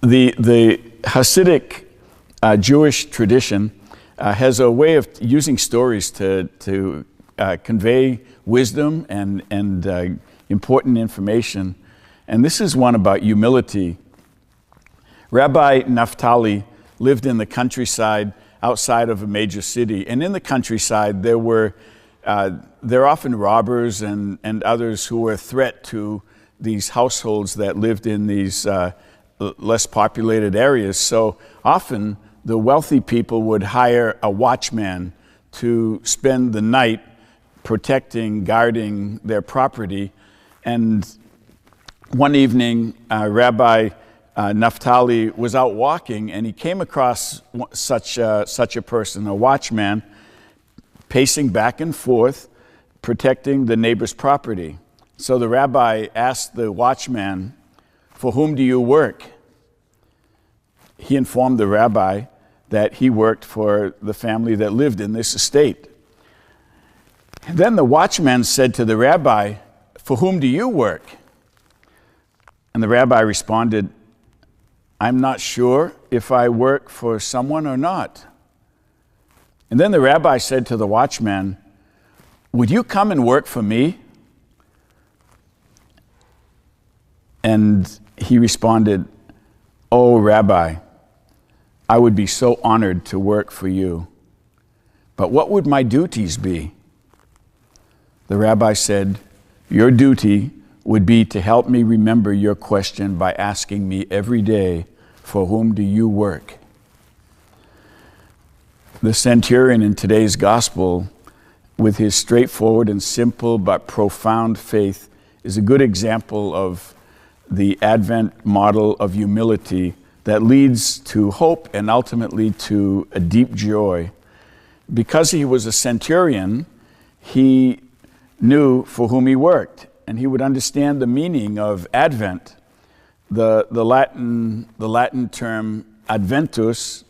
The Hasidic Jewish tradition has a way of using stories to convey wisdom and important information. And this is one about humility. Rabbi Naphtali lived in the countryside outside of a major city. And in the countryside, there were often robbers and others who were a threat to these households that lived in these less populated areas. So often the wealthy people would hire a watchman to spend the night protecting, guarding their property. And one evening, Rabbi Naphtali was out walking, and he came across such a person, a watchman, pacing back and forth, protecting the neighbor's property. So the rabbi asked the watchman, "For whom do you work?" He informed the rabbi that he worked for the family that lived in this estate. And then the watchman said to the rabbi, "For whom do you work?" And the rabbi responded, "I'm not sure if I work for someone or not." And then the rabbi said to the watchman, "Would you come and work for me?" And he responded, "Oh, Rabbi, I would be so honored to work for you. But what would my duties be?" The rabbi said, "Your duty would be to help me remember your question by asking me every day, 'For whom do you work?'" The centurion in today's gospel, with his straightforward and simple but profound faith, is a good example of the Advent model of humility that leads to hope and ultimately to a deep joy. Because he was a centurion, he knew for whom he worked, and he would understand the meaning of Advent. The Latin term adventus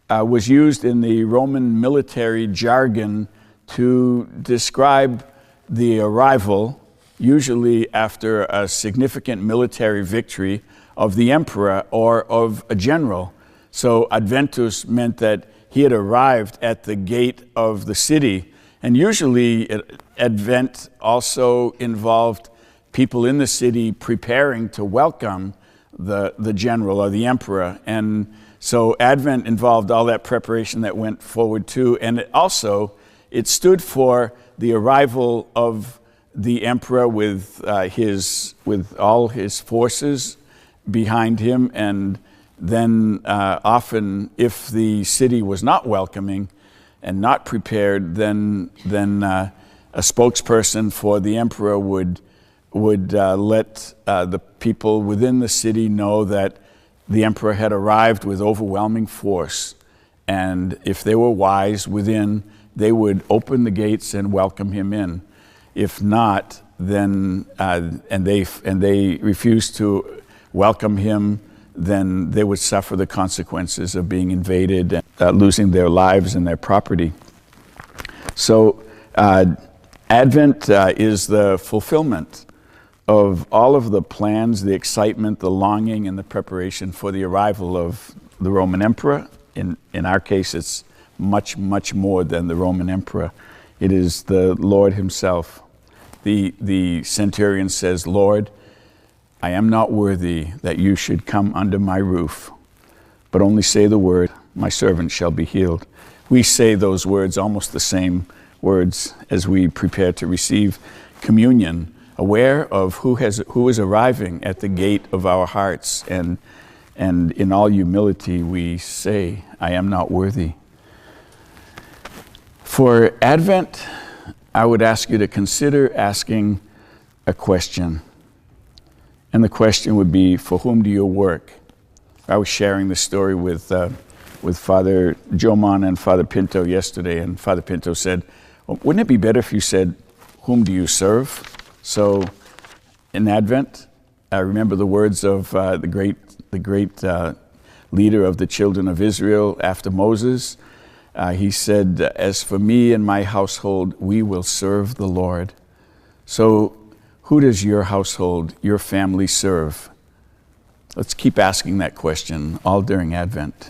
was used in the Roman military jargon to describe the arrival, usually after a significant military victory, of the emperor or of a general. So adventus meant that he had arrived at the gate of the city. And usually Advent also involved people in the city preparing to welcome the general or the emperor. And so Advent involved all that preparation that went forward too. And it stood for the arrival of the emperor with all his forces behind him. And then often, if the city was not welcoming and not prepared, then a spokesperson for the emperor would let the people within the city know that the emperor had arrived with overwhelming force. And if they were wise within, they would open the gates and welcome him in. If not, then and they refused to welcome him, then they would suffer the consequences of being invaded and losing their lives and their property. So Advent is the fulfillment of all of the plans, the excitement, the longing, and the preparation for the arrival of the Roman emperor. In our case, it's much, much more than the Roman emperor. It is the Lord himself. The centurion says, "Lord, I am not worthy that you should come under my roof, but only say the word, my servant shall be healed." We say those words, almost the same words, as we prepare to receive communion, aware of who is arriving at the gate of our hearts. And in all humility, we say, "I am not worthy." For Advent, I would ask you to consider asking a question. And the question would be, for whom do you work? I was sharing this story with Father Joman and Father Pinto yesterday, and Father Pinto said, "Well, wouldn't it be better if you said, whom do you serve?" So in Advent, I remember the words of the great leader of the children of Israel after Moses. He said, "As for me and my household, we will serve the Lord." So who does your household, your family serve? Let's keep asking that question all during Advent.